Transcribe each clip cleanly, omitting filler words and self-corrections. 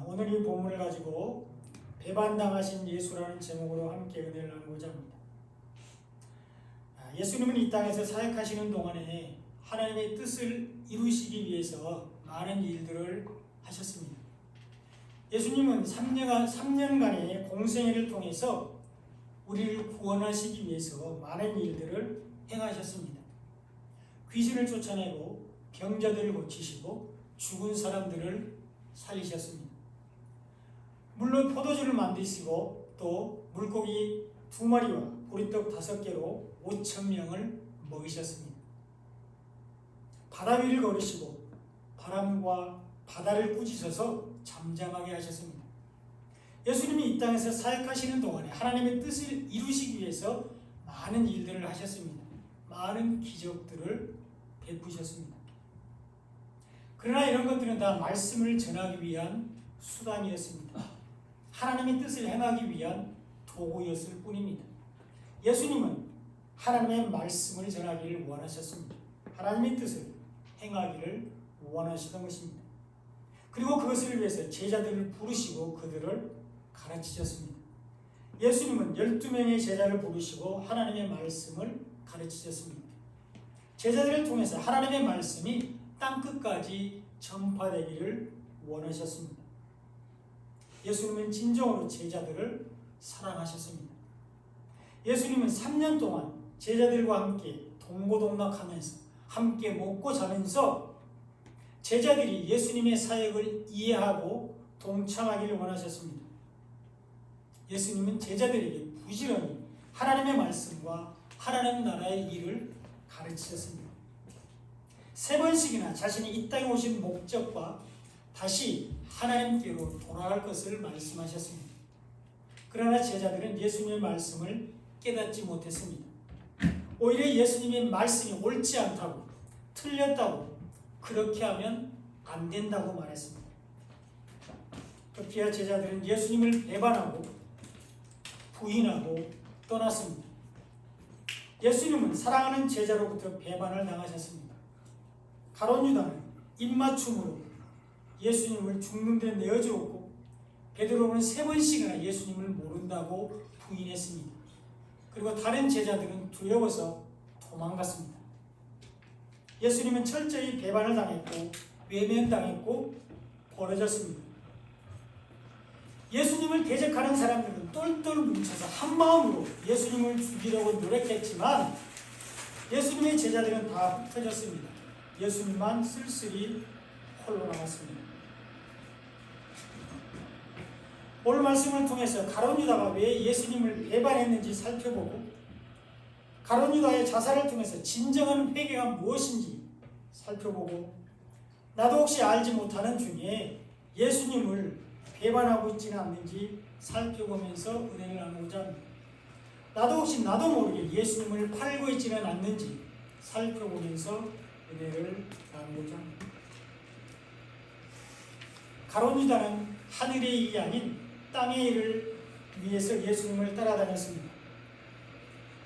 오늘 이 본문을 가지고 배반당하신 예수라는 제목으로 함께 은혜를 나누고자 합니다. 예수님은 이 땅에서 사역하시는 동안에 하나님의 뜻을 이루시기 위해서 많은 일들을 하셨습니다. 예수님은 3년간의 공생애를 통해서 우리를 구원하시기 위해서 많은 일들을 행하셨습니다. 귀신을 쫓아내고 병자들을 고치시고 죽은 사람들을 살리셨습니다. 물로 포도주를 만드시고 또 물고기 2마리와 보리떡 5개로 5,000명을 먹이셨습니다. 바다 위를 걸으시고 바람과 바다를 꾸짖어서 잠잠하게 하셨습니다. 예수님이 이 땅에서 사역하시는 동안에 하나님의 뜻을 이루시기 위해서 많은 일들을 하셨습니다. 많은 기적들을 베푸셨습니다. 그러나 이런 것들은 다 말씀을 전하기 위한 수단이었습니다. 하나님의 뜻을 행하기 위한 도구였을 뿐입니다. 예수님은 하나님의 말씀을 전하기를 원하셨습니다. 하나님의 뜻을 행하기를 원하시던 것입니다. 그리고 그것을 위해서 제자들을 부르시고 그들을 가르치셨습니다. 예수님은 12명의 제자를 부르시고 하나님의 말씀을 가르치셨습니다. 제자들을 통해서 하나님의 말씀이 땅끝까지 전파되기를 원하셨습니다. 예수님은 진정으로 제자들을 사랑하셨습니다. 예수님은 3년 동안 제자들과 함께 동고동락하면서 함께 먹고 자면서 제자들이 예수님의 사역을 이해하고 동참하기를 원하셨습니다. 예수님은 제자들에게 부지런히 하나님의 말씀과 하나님 나라의 일을 가르치셨습니다. 3번씩이나 자신이 이 땅에 오신 목적과 다시 하나님께로 돌아갈 것을 말씀하셨습니다. 그러나 제자들은 예수님의 말씀을 깨닫지 못했습니다. 오히려 예수님의 말씀이 옳지 않다고, 틀렸다고, 그렇게 하면 안 된다고 말했습니다. 급기야 제자들은 예수님을 배반하고 부인하고 떠났습니다. 예수님은 사랑하는 제자로부터 배반을 당하셨습니다. 가룟 유다는 입맞춤으로 예수님을 죽는 데 내어주었고 베드로는 3번씩이나 예수님을 모른다고 부인했습니다. 그리고 다른 제자들은 두려워서 도망갔습니다. 예수님은 철저히 배반을 당했고 외면당했고 버려졌습니다. 예수님을 대적하는 사람들은 똘똘 뭉쳐서 한마음으로 예수님을 죽이려고 노력했지만 예수님의 제자들은 다 흩어졌습니다. 예수님만 쓸쓸히 홀로 남았습니다. 오늘 말씀을 통해서 가룟 유다가 왜 예수님을 배반했는지 살펴보고 가룟 유다의 자살을 통해서 진정한 회개가 무엇인지 살펴보고 나도 혹시 알지 못하는 중에 예수님을 배반하고 있지는 않는지 살펴보면서 은혜를 나누고자 합니다. 나도 모르게 예수님을 팔고 있지는 않는지 살펴보면서 은혜를 나누고자 합니다. 가룟 유다는 하늘의 일이 아닌 땅의 일을 위해서 예수님을 따라다녔습니다.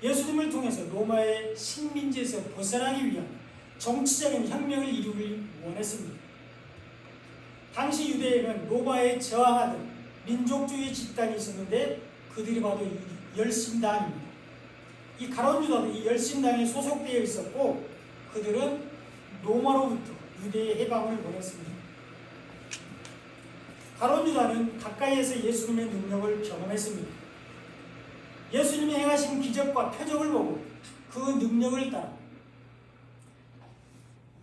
예수님을 통해서 로마의 식민지에서 벗어나기 위한 정치적인 혁명을 이루길 원했습니다. 당시 유대에는 로마에 저항하던 민족주의 집단이 있었는데 그들이 바로 열심당입니다. 이 가룟 유다도 이 열심당에 소속되어 있었고 그들은 로마로부터 유대의 해방을 원했습니다. 가룟 유다는 가까이에서 예수님의 능력을 경험했습니다. 예수님이 행하신 기적과 표적을 보고 그 능력을 따라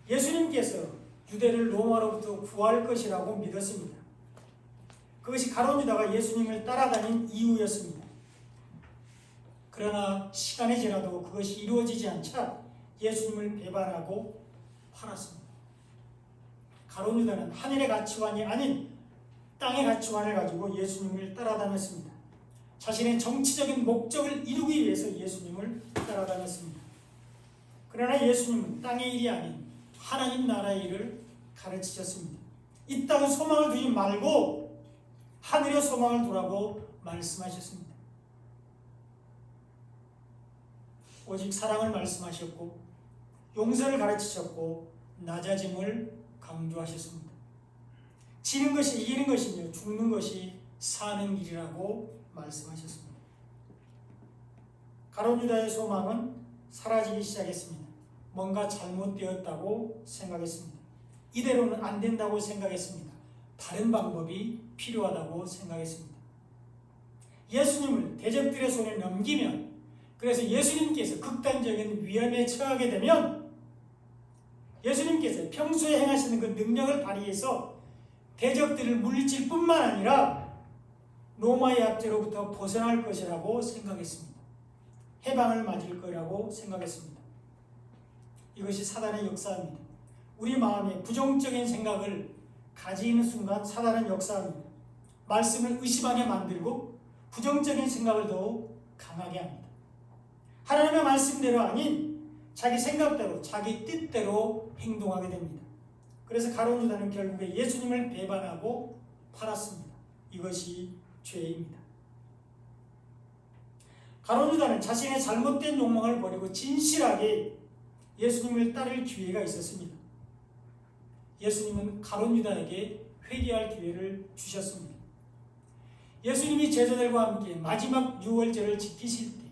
예수님께서 유대를 로마로부터 구할 것이라고 믿었습니다. 그것이 가룟 유다가 예수님을 따라다닌 이유였습니다. 그러나 시간이 지나도 그것이 이루어지지 않자 예수님을 배반하고 팔았습니다. 가룟 유다는 하늘의 가치관이 아닌 땅의 가치관을 가지고 예수님을 따라다녔습니다. 자신의 정치적인 목적을 이루기 위해서 예수님을 따라다녔습니다. 그러나 예수님은 땅의 일이 아닌 하나님 나라의 일을 가르치셨습니다. 이 땅에 소망을 두지 말고 하늘의 소망을 두라고 말씀하셨습니다. 오직 사랑을 말씀하셨고 용서를 가르치셨고 낮아짐을 강조하셨습니다. 지는 것이 이기는 것이며 죽는 것이 사는 길이라고 말씀하셨습니다. 가룟 유다의 소망은 사라지기 시작했습니다. 뭔가 잘못되었다고 생각했습니다. 이대로는 안 된다고 생각했습니다. 다른 방법이 필요하다고 생각했습니다. 예수님을 대적들의 손에 넘기면, 그래서 예수님께서 극단적인 위험에 처하게 되면 예수님께서 평소에 행하시는 그 능력을 발휘해서 대적들을 물리칠 뿐만 아니라 로마의 압제로부터 벗어날 것이라고 생각했습니다. 해방을 맞을 거라고 생각했습니다. 이것이 사단의 역사입니다. 우리 마음에 부정적인 생각을 가지는 순간 사단은 역사합니다. 말씀을 의심하게 만들고 부정적인 생각을 더욱 강하게 합니다. 하나님의 말씀대로 아닌 자기 생각대로, 자기 뜻대로 행동하게 됩니다. 그래서 가룟 유다는 결국에 예수님을 배반하고 팔았습니다. 이것이 죄입니다. 가룟 유다는 자신의 잘못된 욕망을 버리고 진실하게 예수님을 따를 기회가 있었습니다. 예수님은 가룟 유다에게 회개할 기회를 주셨습니다. 예수님이 제자들과 함께 마지막 유월절을 지키실 때,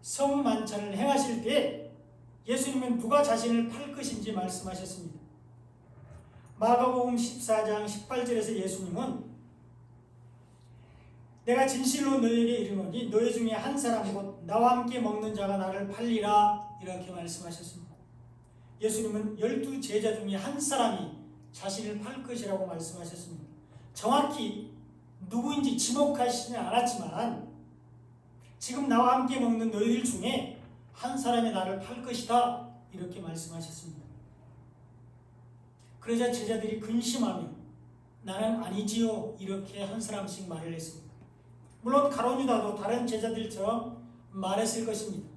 성만찬을 행하실 때 예수님은 누가 자신을 팔 것인지 말씀하셨습니다. 마가복음 14장 18절에서 예수님은 내가 진실로 너희에게 이르노니 너희 중에 한 사람 곧 나와 함께 먹는 자가 나를 팔리라 이렇게 말씀하셨습니다. 예수님은 12 제자 중에 한 사람이 자신을 팔 것이라고 말씀하셨습니다. 정확히 누구인지 지목하시지는 않았지만 지금 나와 함께 먹는 너희들 중에 한 사람이 나를 팔 것이다 이렇게 말씀하셨습니다. 그러자 제자들이 근심하며 나는 아니지요 이렇게 한 사람씩 말을 했습니다. 물론 가룟 유다도 다른 제자들처럼 말했을 것입니다.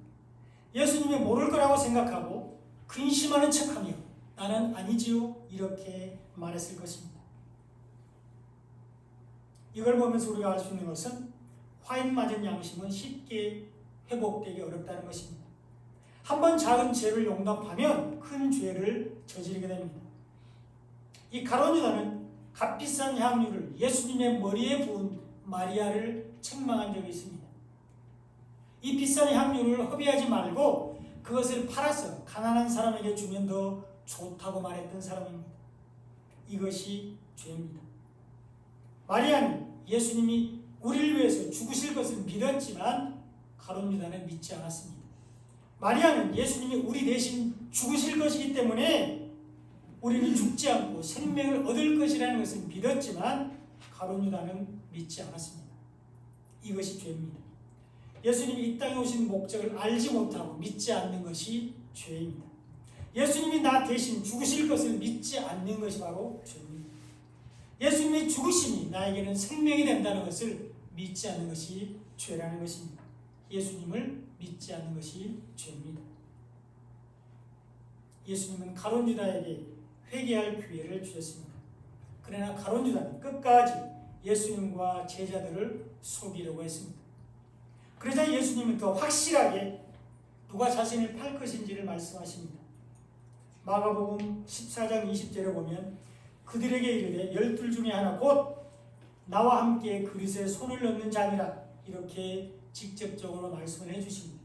예수님이 모를 거라고 생각하고 근심하는 척하며 나는 아니지요 이렇게 말했을 것입니다. 이걸 보면서 우리가 알 수 있는 것은 화인 맞은 양심은 쉽게 회복되기 어렵다는 것입니다. 한번 작은 죄를 용납하면 큰 죄를 저지르게 됩니다. 이 가룟 유다는 값비싼 향유를 예수님의 머리에 부은 마리아를 책망한 적이 있습니다. 이 비싼 향유를 허비하지 말고 그것을 팔아서 가난한 사람에게 주면 더 좋다고 말했던 사람입니다. 이것이 죄입니다. 마리아는 예수님이 우리를 위해서 죽으실 것을 믿었지만 가룟 유다는 믿지 않았습니다. 마리아는 예수님이 우리 대신 죽으실 것이기 때문에 우리는 죽지 않고 생명을 얻을 것이라는 것을 믿었지만 가룟 유다는 믿지 않았습니다. 이것이 죄입니다. 예수님이 이 땅에 오신 목적을 알지 못하고 믿지 않는 것이 죄입니다. 예수님이 나 대신 죽으실 것을 믿지 않는 것이 바로 죄입니다. 예수님의 죽으심이 나에게는 생명이 된다는 것을 믿지 않는 것이 죄라는 것입니다. 예수님을 믿지 않는 것이 죄입니다. 예수님은 가룟 유다에게 회개할 기회를 주셨습니다. 그러나 가룟 유다는 끝까지 예수님과 제자들을 속이려고 했습니다. 그러자 예수님은 더 확실하게 누가 자신을 팔 것인지를 말씀하십니다. 마가복음 14장 20절에 보면 그들에게 이르되 12 중에 하나 곧 나와 함께 그릇에 손을 넣는 자니라 이렇게 직접적으로 말씀을 해주십니다.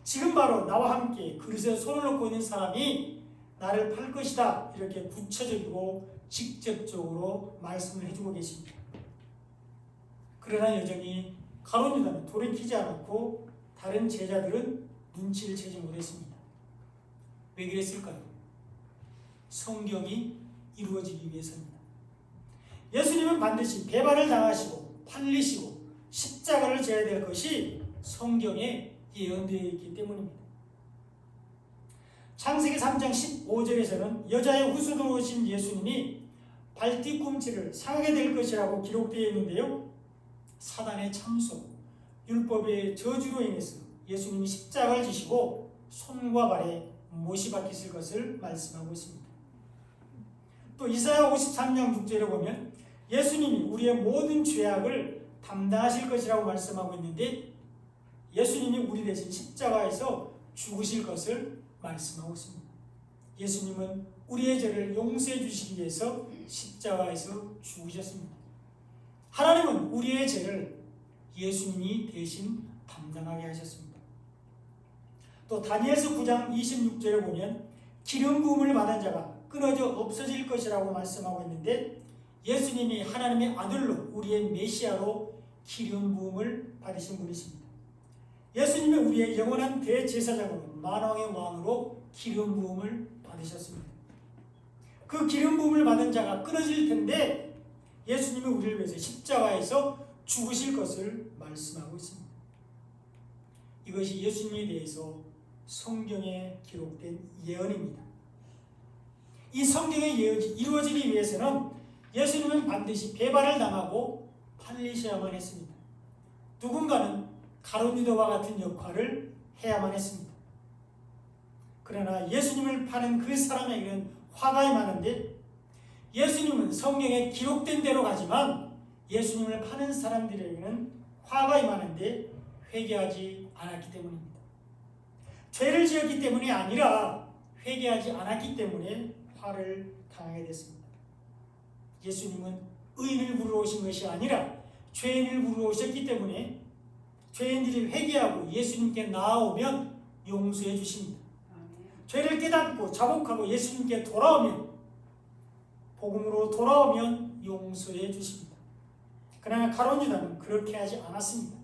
지금 바로 나와 함께 그릇에 손을 넣고 있는 사람이 나를 팔 것이다 이렇게 구체적이고 직접적으로 말씀을 해주고 계십니다. 그러나 여전히 가룟 유다는 돌이키지 않았고 다른 제자들은 눈치를 채지 못했습니다. 왜 그랬을까요? 성경이 이루어지기 위해서입니다. 예수님은 반드시 배반을 당하시고 팔리시고 십자가를 져야 될 것이 성경에 예언되어 있기 때문입니다. 창세기 3장 15절에서는 여자의 후손으로 오신 예수님이 발뒤꿈치를 상하게 될 것이라고 기록되어 있는데요. 사단의 참소, 율법의 저주로 인해서 예수님이 십자가를 지시고 손과 발에 못이 박히실 것을 말씀하고 있습니다. 또 이사야 53장 6절에 보면 예수님이 우리의 모든 죄악을 담당하실 것이라고 말씀하고 있는데 예수님이 우리 대신 십자가에서 죽으실 것을 말씀하고 있습니다. 예수님은 우리의 죄를 용서해 주시기 위해서 십자가에서 죽으셨습니다. 하나님은 우리의 죄를 예수님이 대신 담당하게 하셨습니다. 또 다니엘서 9장 26절에 보면 기름 부음을 받은 자가 끊어져 없어질 것이라고 말씀하고 있는데, 예수님이 하나님의 아들로 우리의 메시아로 기름 부음을 받으신 분이십니다. 예수님이 우리의 영원한 대제사장으로 만왕의 왕으로 기름 부음을 받으셨습니다. 그 기름 부음을 받은 자가 끊어질 텐데 예수님이 우리를 위해서 십자가에서 죽으실 것을 말씀하고 있습니다. 이것이 예수님에 대해서 성경에 기록된 예언입니다. 이 성경의 예언이 이루어지기 위해서는 예수님은 반드시 배반을 당하고 팔리셔야만 했습니다. 누군가는 가룟 유다와 같은 역할을 해야만 했습니다. 그러나 예수님을 파는 그 사람에게는 화가 많은데, 예수님은 성경에 기록된 대로 가지만 예수님을 파는 사람들에게는 화가 많은데 회개하지 않았기 때문입니다. 죄를 지었기 때문이 아니라 회개하지 않았기 때문에 화를 당하게 됐습니다. 예수님은 의인을 부르러 오신 것이 아니라 죄인을 부르러 오셨기 때문에 죄인들이 회개하고 예수님께 나아오면 용서해 주십니다. 죄를 깨닫고 자복하고 예수님께 돌아오면, 복음으로 돌아오면 용서해 주십니다. 그러나 가룟 유다는 그렇게 하지 않았습니다.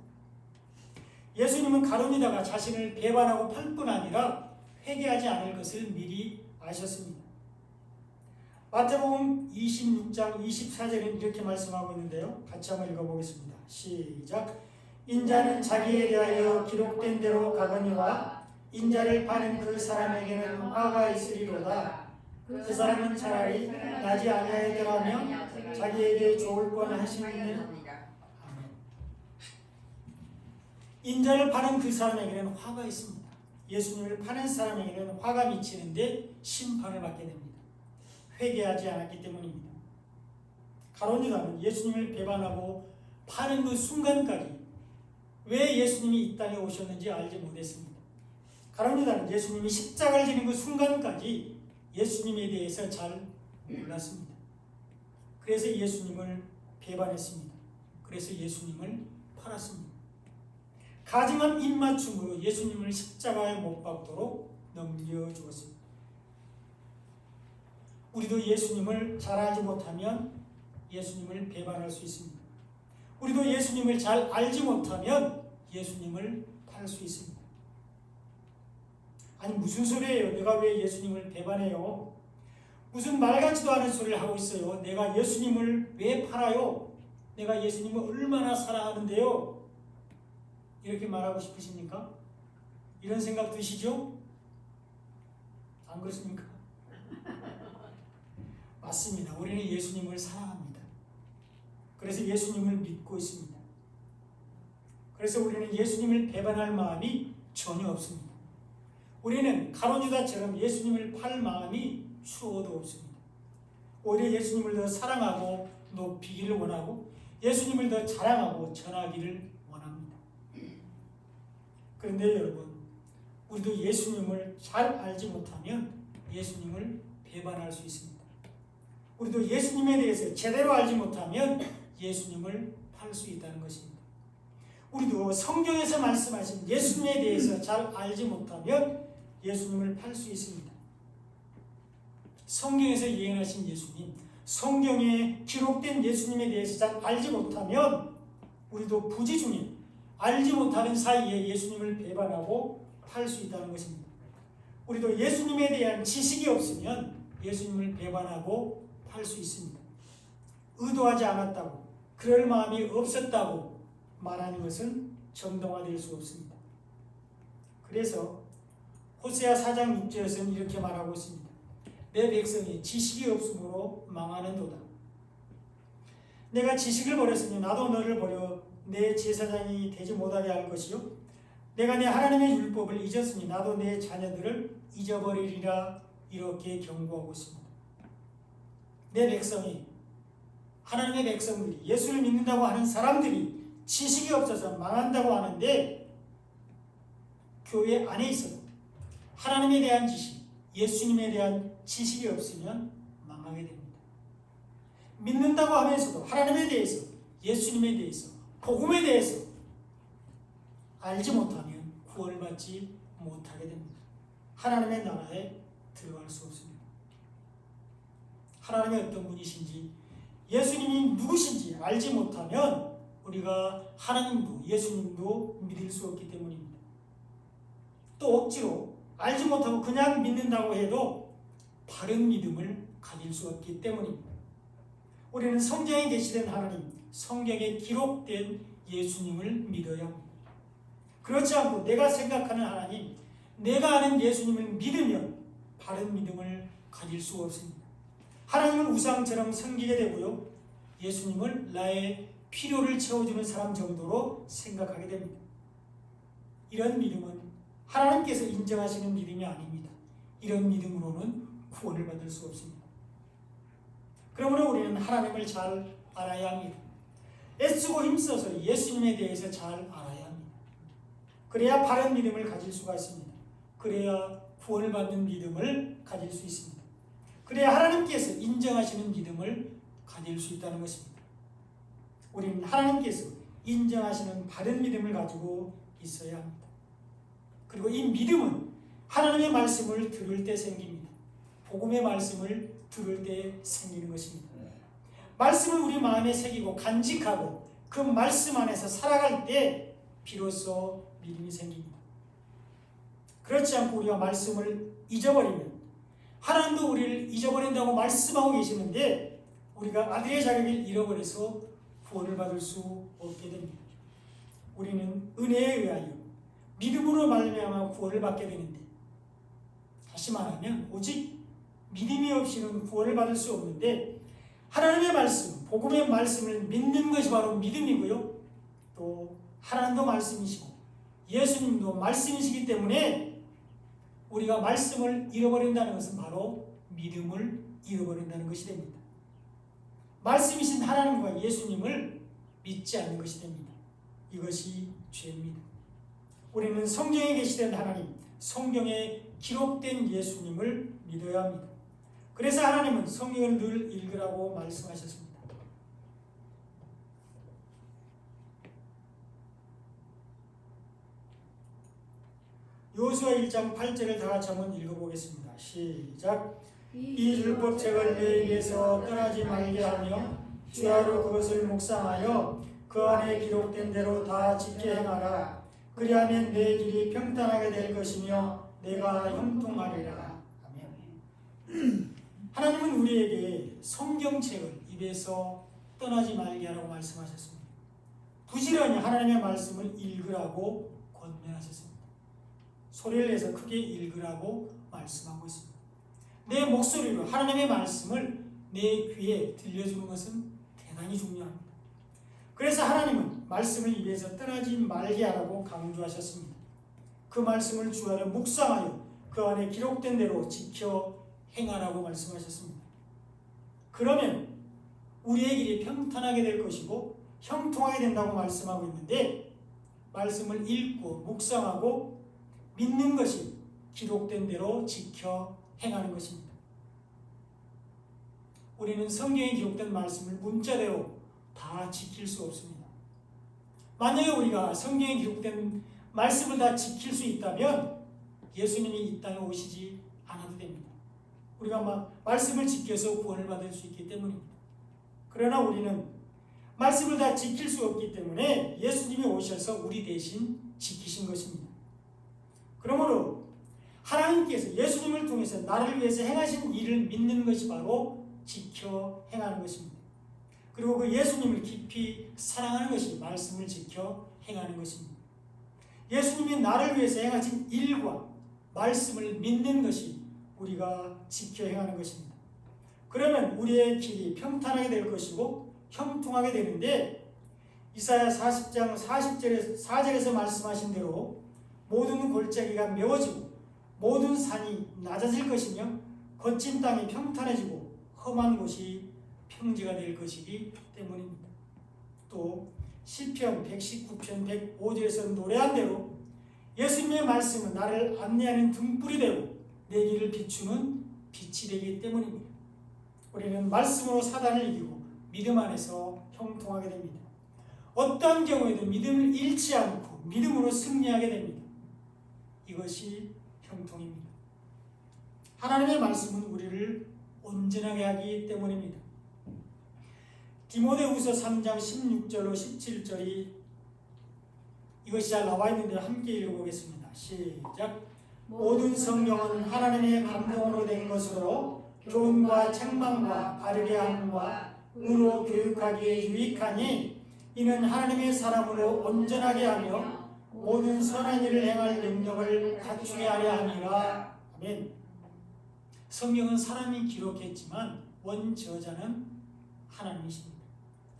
예수님은 가룟 유다가 자신을 배반하고 팔 뿐 아니라 회개하지 않을 것을 미리 아셨습니다. 마태복음 26장 24절은 이렇게 말씀하고 있는데요. 같이 한번 읽어보겠습니다. 시작. 인자는 자기에 대하여 기록된 대로 가거니와 인자를 파는 그 사람에게는 화가 있으리로다. 그 사람은 차라리 나지 아니하였더라면 자기에게 좋을 뻔하시는. 인자를 파는 그 사람에게는 화가 있습니다. 예수님을 파는 사람에게는 화가 미치는데 심판을 받게 됩니다. 회개하지 않았기 때문입니다. 가룟 유다는 예수님을 배반하고 파는 그 순간까지 왜 예수님이 이 땅에 오셨는지 알지 못했습니다. 가룟 유다는 예수님이 십자가를 지는 그 순간까지 예수님에 대해서 잘 몰랐습니다. 그래서 예수님을 배반했습니다. 그래서 예수님을 팔았습니다. 가증한 입맞춤으로 예수님을 십자가에 못 박도록 넘겨주었습니다. 우리도 예수님을 잘 알지 못하면 예수님을 배반할 수 있습니다. 우리도 예수님을 잘 알지 못하면 예수님을 팔 수 있습니다. 아니 무슨 소리예요? 내가 왜 예수님을 배반해요? 무슨 말 같지도 않은 소리를 하고 있어요. 내가 예수님을 왜 팔아요? 내가 예수님을 얼마나 사랑하는데요? 이렇게 말하고 싶으십니까? 이런 생각 드시죠? 안 그렇습니까? 맞습니다. 우리는 예수님을 사랑합니다. 그래서 예수님을 믿고 있습니다. 그래서 우리는 예수님을 배반할 마음이 전혀 없습니다. 우리는 가룟 유다처럼 예수님을 팔 마음이 추워도 없습니다. 오히려 예수님을 더 사랑하고 높이기를 원하고 예수님을 더 자랑하고 전하기를 원합니다. 그런데 여러분, 우리도 예수님을 잘 알지 못하면 예수님을 배반할 수 있습니다. 우리도 예수님에 대해서 제대로 알지 못하면 예수님을 팔 수 있다는 것입니다. 우리도 성경에서 말씀하신 예수님에 대해서 잘 알지 못하면 예수님을 팔 수 있습니다. 성경에서 예언하신 예수님, 성경에 기록된 예수님에 대해서 잘 알지 못하면 우리도 부지 중에 알지 못하는 사이에 예수님을 배반하고 팔 수 있다는 것입니다. 우리도 예수님에 대한 지식이 없으면 예수님을 배반하고 팔 수 있습니다. 의도하지 않았다고, 그럴 마음이 없었다고 말하는 것은 정당화될 수 없습니다. 그래서 호세아 4장 6절에서는 이렇게 말하고 있습니다. 내 백성이 지식이 없으므로 망하는도다. 내가 지식을 버렸으니 나도 너를 버려 내 제사장이 되지 못하게 할 것이요, 내가 내 하나님의 율법을 잊었으니 나도 내 자녀들을 잊어버리리라. 이렇게 경고하고 있습니다. 내 백성이, 하나님의 백성들이, 예수를 믿는다고 하는 사람들이 지식이 없어서 망한다고 하는데, 교회 안에 있어도 하나님에 대한 지식, 예수님에 대한 지식이 없으면 망하게 됩니다. 믿는다고 하면서도 하나님에 대해서, 예수님에 대해서, 복음에 대해서 알지 못하면 구원을 받지 못하게 됩니다. 하나님의 나라에 들어갈 수 없습니다. 하나님이 어떤 분이신지, 예수님이 누구신지 알지 못하면 우리가 하나님도 예수님도 믿을 수 없기 때문입니다. 또 억지로 알지 못하고 그냥 믿는다고 해도 바른 믿음을 가질 수 없기 때문입니다. 우리는 성경에 계시된 하나님, 성경에 기록된 예수님을 믿어야 합니다. 그렇지 않고 내가 생각하는 하나님, 내가 아는 예수님을 믿으면 바른 믿음을 가질 수 없습니다. 하나님을 우상처럼 섬기게 되고요, 예수님을 나의 필요를 채워주는 사람 정도로 생각하게 됩니다. 이런 믿음은 하나님께서 인정하시는 믿음이 아닙니다. 이런 믿음으로는 구원을 받을 수 없습니다. 그러므로 우리는 하나님을 잘 알아야 합니다. 애쓰고 힘써서 예수님에 대해서 잘 알아야 합니다. 그래야 바른 믿음을 가질 수가 있습니다. 그래야 구원을 받는 믿음을 가질 수 있습니다. 그래야 하나님께서 인정하시는 믿음을 가질 수 있다는 것입니다. 우리는 하나님께서 인정하시는 바른 믿음을 가지고 있어야 합니다. 그리고 이 믿음은 하나님의 말씀을 들을 때 생깁니다. 복음의 말씀을 들을 때 생기는 것입니다. 말씀을 우리 마음에 새기고 간직하고 그 말씀 안에서 살아갈 때 비로소 믿음이 생깁니다. 그렇지 않고 우리가 말씀을 잊어버리면, 하나님도 우리를 잊어버린다고 말씀하고 계시는데 우리가 아들의 자격을 잃어버려서 구원을 받을 수 없게 됩니다. 우리는 은혜에 의하여 믿음으로 말미암아 구원을 받게 되는데, 다시 말하면 오직 믿음이 없이는 구원을 받을 수 없는데, 하나님의 말씀, 복음의 말씀을 믿는 것이 바로 믿음이고요, 또 하나님도 말씀이시고 예수님도 말씀이시기 때문에 우리가 말씀을 잃어버린다는 것은 바로 믿음을 잃어버린다는 것이 됩니다. 말씀이신 하나님과 예수님을 믿지 않는 것이 됩니다. 이것이 죄입니다. 우리는 성경에 계시된 하나님, 성경에 기록된 예수님을 믿어야 합니다. 그래서 하나님은 성경을 늘 읽으라고 말씀하셨습니다. 여호수아 1장 8절을 다 같이 한번 읽어보겠습니다. 시작. 이 율법책을 내 입에서 떠나지 말게 하며 주야로 그것을 묵상하여 그 안에 기록된 대로 다 지켜 행하라. 그리하면 내 길이 평탄하게 될 것이며 내가 형통하리라. 아멘. 하나님은 우리에게 성경책을 입에서 떠나지 말게 하라고 말씀하셨습니다. 부지런히 하나님의 말씀을 읽으라고 권면하셨습니다. 소리를 내서 크게 읽으라고 말씀하고 있습니다. 내 목소리로 하나님의 말씀을 내 귀에 들려주는 것은 대단히 중요합니다. 그래서 하나님은 말씀을 입에서 떠나지 말게 하라고 강조하셨습니다. 그 말씀을 주야로 묵상하여 그 안에 기록된 대로 지켜 행하라고 말씀하셨습니다. 그러면 우리의 길이 평탄하게 될 것이고 형통하게 된다고 말씀하고 있는데, 말씀을 읽고 묵상하고 믿는 것이 기록된 대로 지켜 행하는 것입니다. 우리는 성경에 기록된 말씀을 문자대로 다 지킬 수 없습니다. 만약에 우리가 성경에 기록된 말씀을 다 지킬 수 있다면 예수님이 이 땅에 오시지 않아도 됩니다. 우리가 말씀을 지켜서 구원을 받을 수 있기 때문입니다. 그러나 우리는 말씀을 다 지킬 수 없기 때문에 예수님이 오셔서 우리 대신 지키신 것입니다. 그러므로 하나님께서 예수님을 통해서 나를 위해서 행하신 일을 믿는 것이 바로 지켜 행하는 것입니다. 그리고 그 예수님을 깊이 사랑하는 것이 말씀을 지켜 행하는 것입니다. 예수님이 나를 위해서 행하신 일과 말씀을 믿는 것이 우리가 지켜 행하는 것입니다. 그러면 우리의 길이 평탄하게 될 것이고 형통하게 되는데, 이사야 40장 4절에서 말씀하신 대로 모든 골짜기가 메워지고 모든 산이 낮아질 것이며 거친 땅이 평탄해지고 험한 곳이 평지가 될 것이기 때문입니다. 또 시편 119편 105절에서 노래한 대로 예수님의 말씀은 나를 안내하는 등불이 되고 내 길을 비추는 빛이 되기 때문입니다. 우리는 말씀으로 사단을 이기고 믿음 안에서 형통하게 됩니다. 어떤 경우에도 믿음을 잃지 않고 믿음으로 승리하게 됩니다. 이것이 형통입니다. 하나님의 말씀은 우리를 온전하게 하기 때문입니다. 디모데후서 3장 16절로 17절이 이것이 잘 나와 있는데 함께 읽어보겠습니다. 시작. 모든 성경은 하나님의 감동으로 된 것으로 교훈과 책망과 바르게 함과 의로 교육하기에 유익하니 이는 하나님의 사람으로 온전하게 하며 모든 선한 일을 행할 능력을 갖추게 하려 함이라. 아멘. 성경은 사람이 기록했지만 원저자는 하나님이십니다.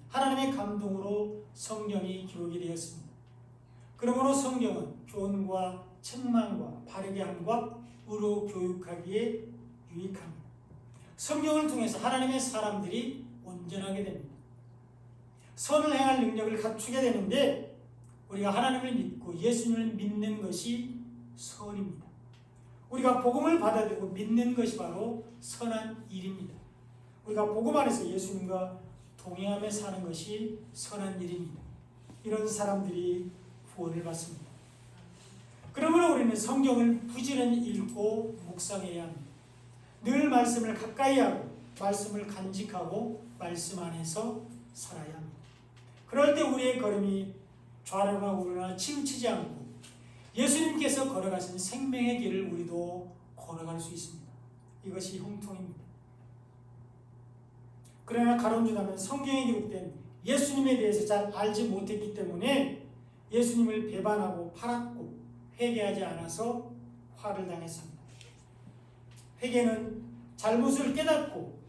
하나님의 감동으로 성경이 기록이 되었습니다. 그러므로 성경은 교훈과 책망과 바르게 함과 의로 교육하기에 유익합니다. 성경을 통해서 하나님의 사람들이 온전하게 됩니다. 선을 행할 능력을 갖추게 되는데 우리가 하나님을 믿고 예수님을 믿는 것이 선입니다. 우리가 복음을 받아들이고 믿는 것이 바로 선한 일입니다. 우리가 복음 안에서 예수님과 동행하며 사는 것이 선한 일입니다. 이런 사람들이 구원을 받습니다. 그러므로 우리는 성경을 부지런히 읽고 묵상해야 합니다. 늘 말씀을 가까이 하고 말씀을 간직하고 말씀 안에서 살아야 합니다. 그럴 때 우리의 걸음이 좌로나 우로나 치우치지 않고 예수님께서 걸어가신 생명의 길을 우리도 걸어갈 수 있습니다. 이것이 형통입니다. 그러나 가론유다는 성경에 기록된 예수님에 대해서 잘 알지 못했기 때문에 예수님을 배반하고 팔았고 회개하지 않아서 화를 당했습니다. 회개는 잘못을 깨닫고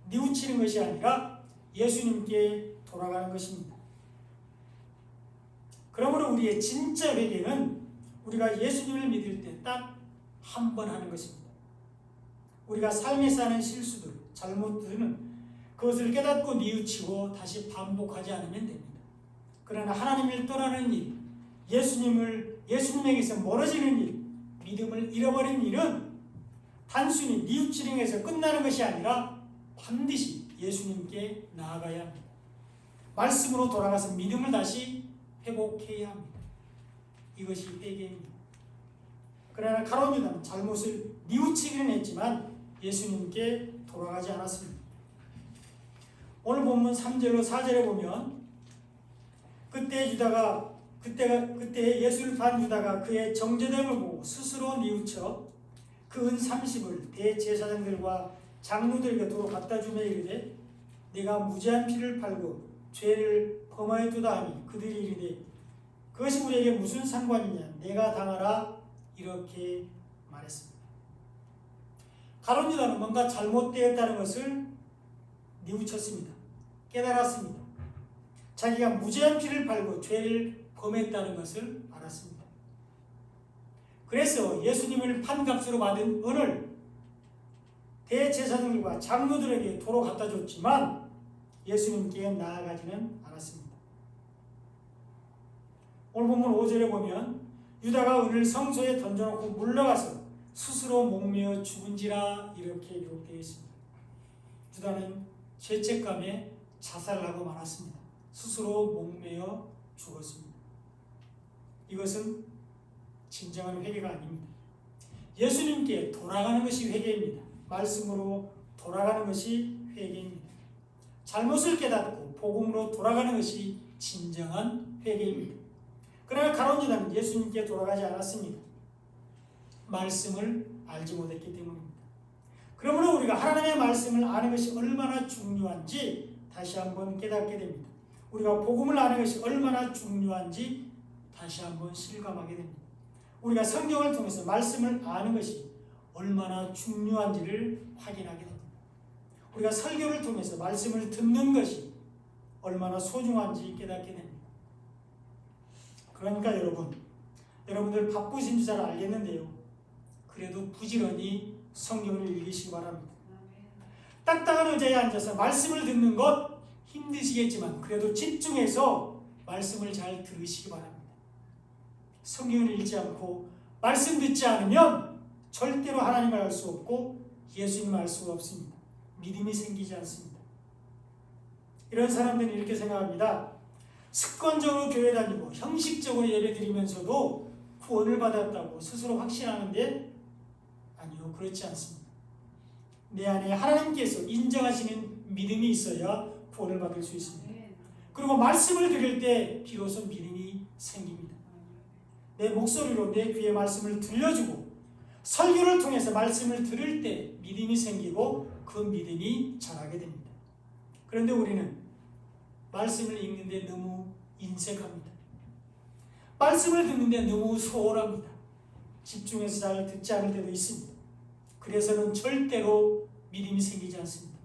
뉘우치는 것이 아니라 예수님께 돌아가는 것입니다. 그러므로 우리의 진짜 회개는 우리가 예수님을 믿을 때 딱 한 번 하는 것입니다. 우리가 삶에서 하는 실수들, 잘못들은 그것을 깨닫고 뉘우치고 다시 반복하지 않으면 됩니다. 그러나 하나님을 떠나는 일, 예수님에게서 멀어지는 일, 믿음을 잃어버린 일은 단순히 뉘우치는 것에서 끝나는 것이 아니라 반드시 예수님께 나아가야 합니다. 말씀으로 돌아가서 믿음을 다시 회복해야 합니다. 이것이 회개입니다. 그러나 가론유다는 잘못을 뉘우치기는 했지만 예수님께 돌아가지 않았습니다. 오늘 본문 3절로 4절에 보면 그때 예수를 판 유다가 그의 정죄됨을 보고 스스로 뉘우쳐 그 은 30을 대제사장들과 장로들에게 도로 갖다 주며 이르되 내가 무죄한 피를 팔고 죄를 범하였도다 하니 그들이 이르되 그것이 우리에게 무슨 상관이냐 내가 당하라 이렇게 말했습니다. 가론유다는 뭔가 잘못되었다는 것을 뉘우쳤습니다. 깨달았습니다. 자기가 무죄한 피를 팔고 죄를 범했다는 것을 알았습니다. 그래서 예수님을 판값으로 받은 은을 대제사장들과 장로들에게 도로 갖다 줬지만 예수님께 나아가지는 않았습니다. 오늘 본문 5절에 보면 유다가 은을 성소에 던져놓고 물러가서 스스로 목매어 죽은지라 이렇게 기록되어 있습니다. 유다는 죄책감에 자살하고 말았습니다. 스스로 목매어 죽었습니다. 이것은 진정한 회개가 아닙니다. 예수님께 돌아가는 것이 회개입니다. 말씀으로 돌아가는 것이 회개입니다. 잘못을 깨닫고 복음으로 돌아가는 것이 진정한 회개입니다. 그러나 가론유다는 예수님께 돌아가지 않았습니다. 말씀을 알지 못했기 때문입니다. 그러므로 우리가 하나님의 말씀을 아는 것이 얼마나 중요한지 다시 한번 깨닫게 됩니다. 우리가 복음을 아는 것이 얼마나 중요한지 다시 한번 실감하게 됩니다. 우리가 성경을 통해서 말씀을 아는 것이 얼마나 중요한지를 확인하게 됩니다. 우리가 설교를 통해서 말씀을 듣는 것이 얼마나 소중한지 깨닫게 됩니다. 그러니까 여러분들 바쁘신 줄 잘 알겠는데요. 그래도 부지런히 성경을 읽으시기 바랍니다. 딱딱한 의자에 앉아서 말씀을 듣는 것 힘드시겠지만 그래도 집중해서 말씀을 잘 들으시기 바랍니다. 성경을 읽지 않고 말씀 듣지 않으면 절대로 하나님을 알 수 없고 예수님을 알 수가 없습니다. 믿음이 생기지 않습니다. 이런 사람들은 이렇게 생각합니다. 습관적으로 교회 다니고 형식적으로 예배 드리면서도 구원을 받았다고 스스로 확신하는데 아니요, 그렇지 않습니다. 내 안에 하나님께서 인정하시는 믿음이 있어야 구원을 받을 수 있습니다. 그리고 말씀을 들을 때 비로소 믿음이 생깁니다. 내 목소리로 내 귀에 말씀을 들려주고 설교를 통해서 말씀을 들을 때 믿음이 생기고 그 믿음이 자라게 됩니다. 그런데 우리는 말씀을 읽는데 너무 인색합니다. 말씀을 듣는데 너무 소홀합니다. 집중해서 잘 듣지 않을 때도 있습니다. 그래서는 절대로 믿음이 생기지 않습니다.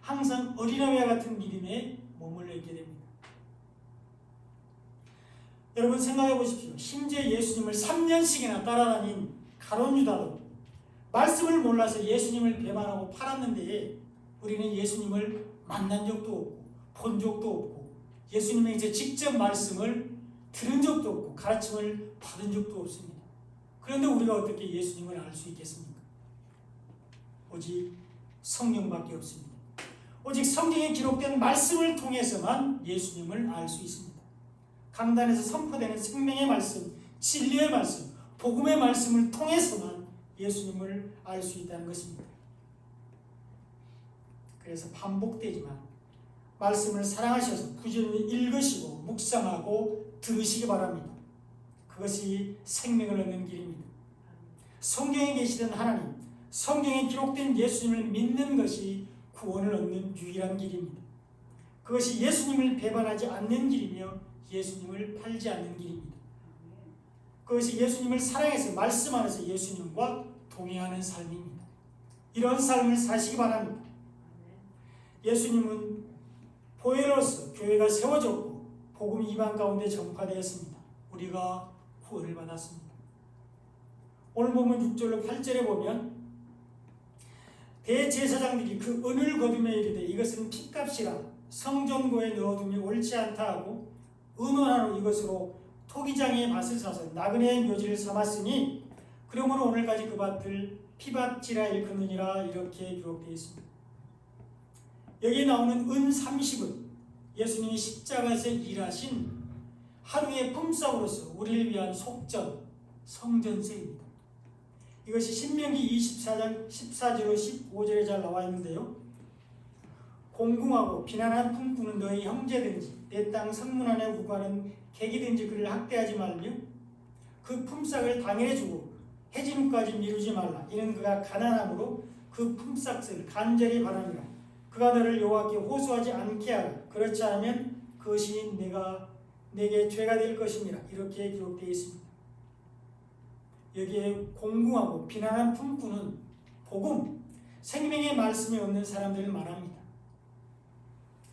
항상 어린아이와 같은 믿음에 머물러 있게 됩니다. 여러분 생각해 보십시오. 심지어 예수님을 3년씩이나 따라다닌 가룟 유다도 말씀을 몰라서 예수님을 배반하고 팔았는데 우리는 예수님을 만난 적도 없고 본 적도 없고 예수님에게 직접 말씀을 들은 적도 없고 가르침을 받은 적도 없습니다. 그런데 우리가 어떻게 예수님을 알 수 있겠습니까? 오직 성령밖에 없습니다. 오직 성경에 기록된 말씀을 통해서만 예수님을 알 수 있습니다. 강단에서 선포되는 생명의 말씀, 진리의 말씀, 복음의 말씀을 통해서만 예수님을 알 수 있다는 것입니다. 그래서 반복되지만 말씀을 사랑하셔서 부지런히 읽으시고 묵상하고 들으시기 바랍니다. 그것이 생명을 얻는 길입니다. 성경에 계시던 하나님, 성경에 기록된 예수님을 믿는 것이 구원을 얻는 유일한 길입니다. 그것이 예수님을 배반하지 않는 길이며 예수님을 팔지 않는 길입니다. 그것이 예수님을 사랑해서 말씀 안에서 예수님과 동행하는 삶입니다. 이런 삶을 사시기 바랍니다. 예수님은 보혜로서 교회가 세워졌고 복음이 이방 가운데 전파되었습니다. 우리가 구원을 받았습니다. 오늘 보면 6절로 8절에 보면 대제사장들이 그 은을 거두며 이르되 이것은 핏값이라 성전고에 넣어두면 옳지 않다 하고 은원하로 이것으로 토기장의 밭을 사서 나그네의 묘지를 삼았으니 그러므로 오늘까지 그 밭을 피밭이라 일컫느니라 이렇게 기록되어 있습니다. 여기에 나오는 은 30은 예수님이 십자가에서 일하신 하루의 품삯으로서 우리를 위한 속전, 성전세입니다. 이것이 신명기 24장 14절로 15절에 잘 나와 있는데요. 공궁하고 비난한 품꾼은 너희 형제든지 내 땅 성문 안에 우거하는 객이든지 그를 학대하지 말며 그 품삯을 당일에 주고 해진 후까지 미루지 말라. 이는 그가 가난함으로 그 품삯을 간절히 바라니라. 그가 너를 여호와께 호소하지 않게 하라. 그렇지 않으면 그것이 내게 죄가 될 것이니라. 이렇게 기록되어 있습니다. 여기에 공궁하고 비난한 품꾼은 복음, 생명의 말씀이 없는 사람들을 말합니다.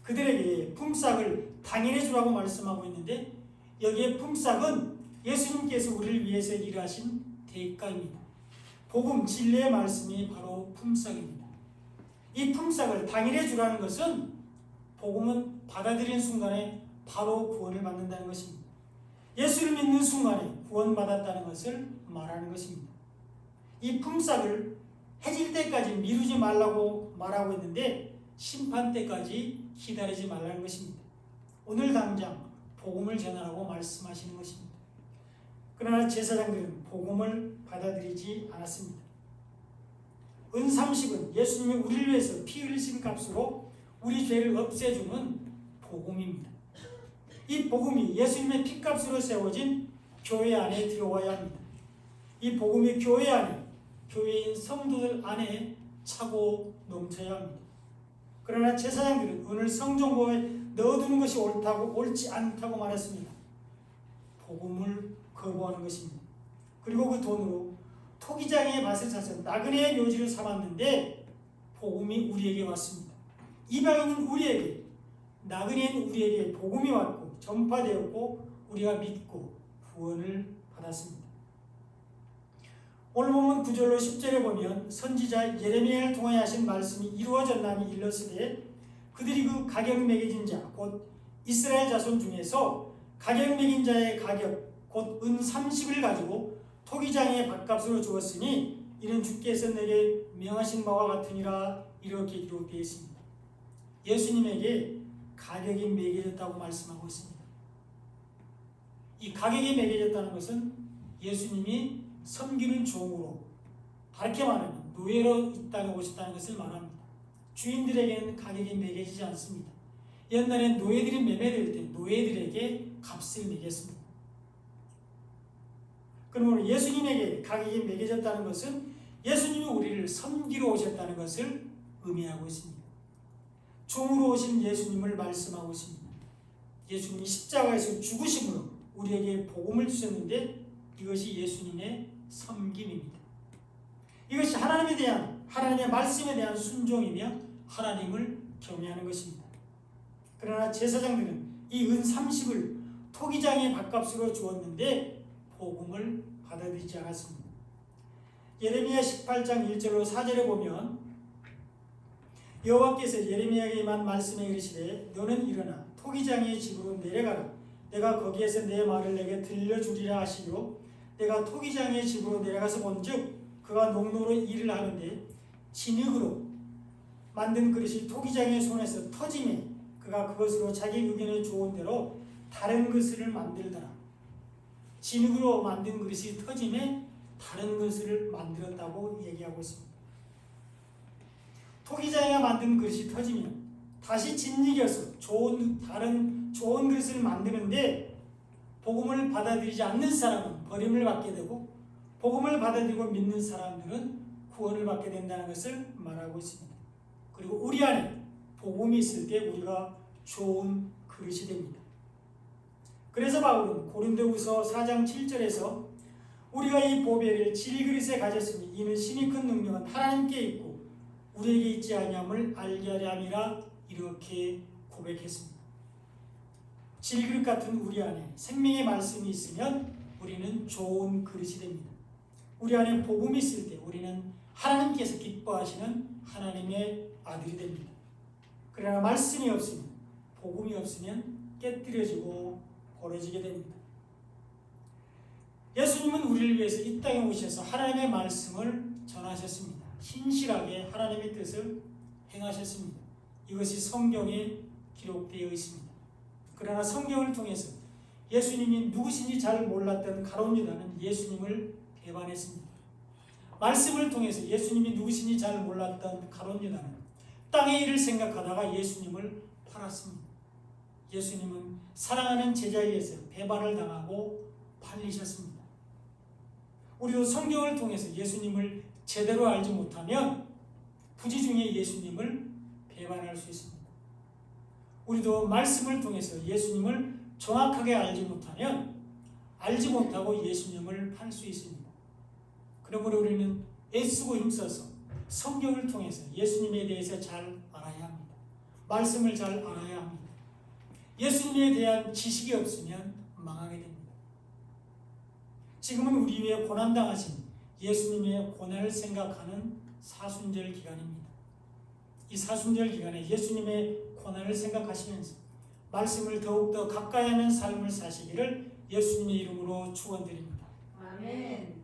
그들에게 품삯을 당연히 주라고 말씀하고 있는데 여기에 품삯은 예수님께서 우리를 위해서 일하신 대가입니다. 복음, 진리의 말씀이 바로 품삯입니다. 이 품삯을 당연히 주라는 것은 복음은 받아들이는 순간에 바로 구원을 받는다는 것입니다. 예수를 믿는 순간에 구원받았다는 것을 말하는 것입니다. 이 품삯을 해질 때까지 미루지 말라고 말하고 있는데 심판 때까지 기다리지 말라는 것입니다. 오늘 당장 복음을 전하라고 말씀하시는 것입니다. 그러나 제사장들은 복음을 받아들이지 않았습니다. 은 30은 예수님이 우리를 위해서 피 흘리신 값으로 우리 죄를 없애주는 복음입니다. 이 복음이 예수님의 피값으로 세워진 교회 안에 들어와야 합니다. 이 복음이 교회 안에, 교회인 성도들 안에 차고 넘쳐야 합니다. 그러나 제사장들은 은을 성전고에 넣어두는 것이 옳지 않다고 말했습니다. 복음을 거부하는 것입니다. 그리고 그 돈으로 토기장의 밭을 사서 나그네의 묘지를 삼았는데 복음이 우리에게 왔습니다. 이방인은 우리에게, 나그네인 우리에게 복음이 왔고 전파되었고 우리가 믿고 구원을 받았습니다. 오늘 보면 9절로 10절에 보면 선지자 예레미야를 통하여 하신 말씀이 이루어졌나니 일렀으되 그들이 그 가격 매겨진 자 곧 이스라엘 자손 중에서 가격 매긴 자의 가격 곧 은 30을 가지고 토기장의 밭값으로 주었으니 이는 주께서 내게 명하신 바와 같으니라 이렇게 기록되어 있습니다. 예수님에게 가격이 매겨졌다고 말씀하고 있습니다. 이 가격이 매겨졌다는 것은 예수님이 섬기는 종으로, 다르게 말하면 노예로 이 땅에 오셨다는 것을 말합니다. 주인들에게는 가격이 매겨지지 않습니다. 옛날에 노예들이 매매될 때 노예들에게 값을 매겼습니다. 그러므로 예수님에게 가격이 매겨졌다는 것은 예수님이 우리를 섬기러 오셨다는 것을 의미하고 있습니다. 종으로 오신 예수님을 말씀하고 있습니다. 예수님이 십자가에서 죽으심으로 우리에게 복음을 주셨는데 이것이 예수님의 섬김입니다. 이것이 하나님에 대한, 하나님의 말씀에 대한 순종이며 하나님을 경외하는 것입니다. 그러나 제사장들은 이 은 30을 토기장의 밥값으로 주었는데 복음을 받아들이지 않았습니다. 예레미야 18장 1절로 4절에 보면 여호와께서 예레미야에게 임한 말씀에 이르시되 너는 일어나 토기장의 집으로 내려가라. 내가 거기에서 내 말을 내게 들려주리라 하시고 내가 토기장의 집으로 내려가서 본즉 그가 농로로 일을 하는데 진흙으로 만든 그릇이 토기장의 손에서 터지매 그가 그것으로 자기 의견에 좋은 대로 다른 그릇을 만들더라. 진흙으로 만든 그릇이 터지매 다른 그릇을 만들었다고 얘기하고 있습니다. 토기장에 만든 그릇이 터지면 다시 진흙이어서 다른 좋은 그릇을 만드는데 복음을 받아들이지 않는 사람은 버림을 받게 되고 복음을 받아들이고 믿는 사람들은 구원을 받게 된다는 것을 말하고 있습니다. 그리고 우리 안에 복음이 있을 때 우리가 좋은 그릇이 됩니다. 그래서 바울은 고린도후서 4장 7절에서 우리가 이 보배를 질그릇에 가졌으니 이는 심히 큰 능력은 하나님께 있고 우리에게 있지 아니함을 알게 하려 함이라 이렇게 고백했습니다. 질그릇 같은 우리 안에 생명의 말씀이 있으면 우리는 좋은 그릇이 됩니다. 우리 안에 복음이 있을 때 우리는 하나님께서 기뻐하시는 하나님의 아들이 됩니다. 그러나 말씀이 없으면, 복음이 없으면 깨뜨려지고 버려지게 됩니다. 예수님은 우리를 위해서 이 땅에 오셔서 하나님의 말씀을 전하셨습니다. 신실하게 하나님의 뜻을 행하셨습니다. 이것이 성경에 기록되어 있습니다. 그러나 성경을 통해서 예수님이 누구신지 잘 몰랐던 가룟 유다는 예수님을 배반했습니다. 말씀을 통해서 예수님이 누구신지 잘 몰랐던 가룟 유다는 땅의 일을 생각하다가 예수님을 팔았습니다. 예수님은 사랑하는 제자에 의해서 배반을 당하고 팔리셨습니다. 우리도 성경을 통해서 예수님을 제대로 알지 못하면 부지 중에 예수님을 배반할 수 있습니다. 우리도 말씀을 통해서 예수님을 정확하게 알지 못하면 알지 못하고 예수님을 팔 수 있습니다. 그러므로 우리는 애쓰고 힘써서 성경을 통해서 예수님에 대해서 잘 알아야 합니다. 말씀을 잘 알아야 합니다. 예수님에 대한 지식이 없으면 망하게 됩니다. 지금은 우리 위에 고난당하신 예수님의 고난을 생각하는 사순절 기간입니다. 이 사순절 기간에 예수님의 고난을 생각하시면서 말씀을 더욱더 가까이 하는 삶을 사시기를 예수님의 이름으로 축원드립니다. 아멘.